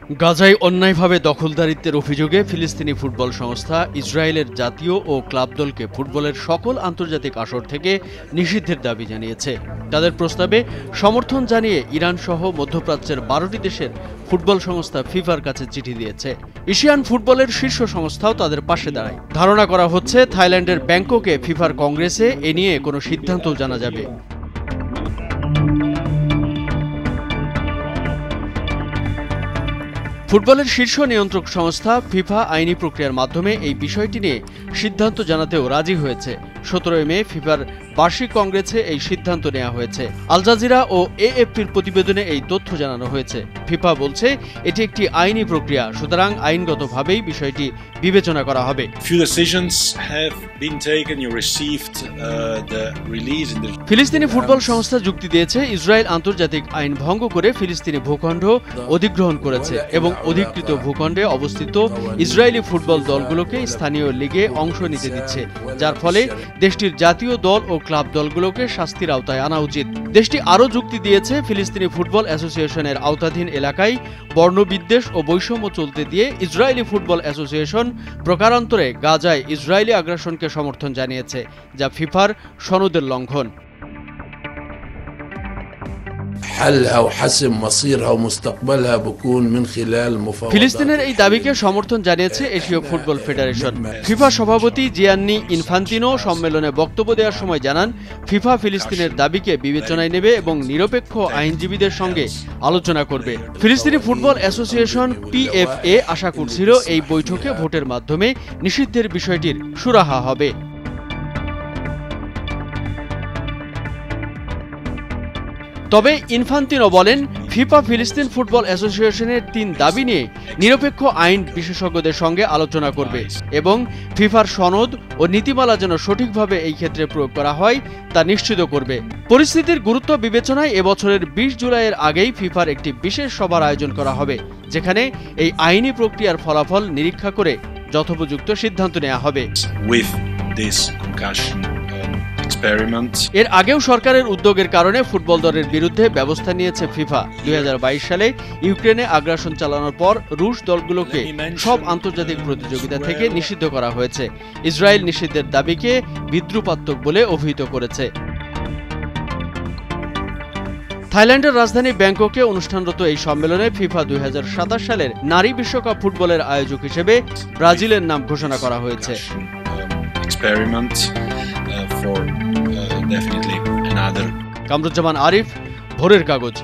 গাজায় অন্যায়ভাবে দখলদারিত্বের অভিযোগে ফিলিস্তিনি ফুটবল সংস্থা ইসরায়েলের জাতীয় ও ক্লাব দলকে ফুটবলের সকল আন্তর্জাতিক আসর থেকে নিষিদ্ধের দাবি জানিয়েছে। তাদের প্রস্তাবে সমর্থন জানিয়ে ইরান সহ মধ্যপ্রাচ্যের 12টি দেশের ফুটবল সংস্থা ফিফার কাছে চিঠি দিয়েছে। এশিয়ান ফুটবলের শীর্ষ সংস্থাও তাদের পাশে দাঁড়ায়। ধারণা করা হচ্ছে থাইল্যান্ডের ব্যাংককে ফিফার কংগ্রেসে এ নিয়ে কোনো সিদ্ধান্তও জানা যাবে। ফুটবলের শীর্ষ নিয়ন্ত্রক সংস্থা ফিফা আইনি প্রক্রিয়ার মাধ্যমে এই বিষয়টি নিয়ে সিদ্ধান্ত জানাতেও রাজি হয়েছে। 17 মে ফিফার বার্ষিক কংগ্রেসে এই সিদ্ধান্ত নেওয়া হয়েছে। আল জাজিরা ও এএফপির প্রতিবেদনে এই তথ্য জানানো হয়েছে। ফিফা বলছে এটি একটি আইনি প্রক্রিয়া, সুতরাং আইনগতভাবেই বিষয়টি বিবেচনা করা হবে। ফিলিস্তিনি ফুটবল সংস্থা যুক্তি দিয়েছে, ইসরায়েল আন্তর্জাতিক আইন ভঙ্গ করে ফিলিস্তিনি ভূখণ্ড অধিগ্রহণ করেছে এবং অধিকৃত ভূখণ্ডে অবস্থিত ইসরায়েলি ফুটবল দলগুলোকে স্থানীয় লিগে অংশ নিতে দিচ্ছে, যার ফলে দেশটির জাতীয় দল ও ক্লাব দলগুলোকে শাস্তির আওতায় আনা উচিত। দেশটি আরও যুক্তি দিয়েছে, ফিলিস্তিনি ফুটবল অ্যাসোসিয়েশনের আওতাধীন এলাকায় বর্ণবিদ্বেষ ও বৈষম্য চলতে দিয়ে ইসরায়েলি ফুটবল অ্যাসোসিয়েশন প্রকারান্তরে গাজায় ইসরায়েলি আগ্রাসনকে সমর্থন জানিয়েছে, যা ফিফার সনদের লঙ্ঘন। ফিলিস্তিনের এই দাবিকে সমর্থন জানিয়েছে এশীয় ফুটবল ফেডারেশন। ফিফা সভাপতি জিয়ান্নি ইনফান্তিনো সম্মেলনে বক্তব্য দেওয়ার সময় জানান, ফিফা ফিলিস্তিনের দাবিকে বিবেচনায় নেবে এবং নিরপেক্ষ আইনজীবীদের সঙ্গে আলোচনা করবে। ফিলিস্তিনি ফুটবল অ্যাসোসিয়েশন পিএফএ আশা করছিল এই বৈঠকে ভোটের মাধ্যমে নিষিদ্ধের বিষয়টির সুরাহা হবে। তবে ইনফান্তিনো বলেন, ফিফা ফিলিস্তিন ফুটবল অ্যাসোসিয়েশনের 3 দাবি নিয়ে নিরপেক্ষ আইন বিশেষজ্ঞদের সঙ্গে আলোচনা করবে এবং ফিফার সনদ ও নীতিমালা যেন সঠিকভাবে এই ক্ষেত্রে প্রয়োগ করা হয় তা নিশ্চিত করবে। পরিস্থিতির গুরুত্ব বিবেচনায় এবছরের 20 জুলাইয়ের আগেই ফিফার একটি বিশেষ সভার আয়োজন করা হবে, যেখানে এই আইনি প্রক্রিয়ার ফলাফল নিরীক্ষা করে যথোপযুক্ত সিদ্ধান্ত নেওয়া হবে। এর আগেও সরকারের উদ্যোগের কারণে ফুটবল দলের বিরুদ্ধে ব্যবস্থা নিয়েছে ফিফা। 2022 সালে ইউক্রেনে আগ্রাসন চালানোর পর রুশ দলগুলোকে সব আন্তর্জাতিক প্রতিযোগিতা থেকে নিষিদ্ধ করা হয়েছে। ইসরায়েল নিষিদ্ধের দাবিকে বিদ্রুপাত্মক বলে অভিহিত করেছে। থাইল্যান্ডের রাজধানী ব্যাংককে অনুষ্ঠানরত এই সম্মেলনে ফিফা 2027 সালের নারী বিশ্বকাপ ফুটবলের আয়োজক হিসেবে ব্রাজিলের নাম ঘোষণা করা হয়েছে। কামরুজ্জামান আরিফ, ভোরের কাগজ।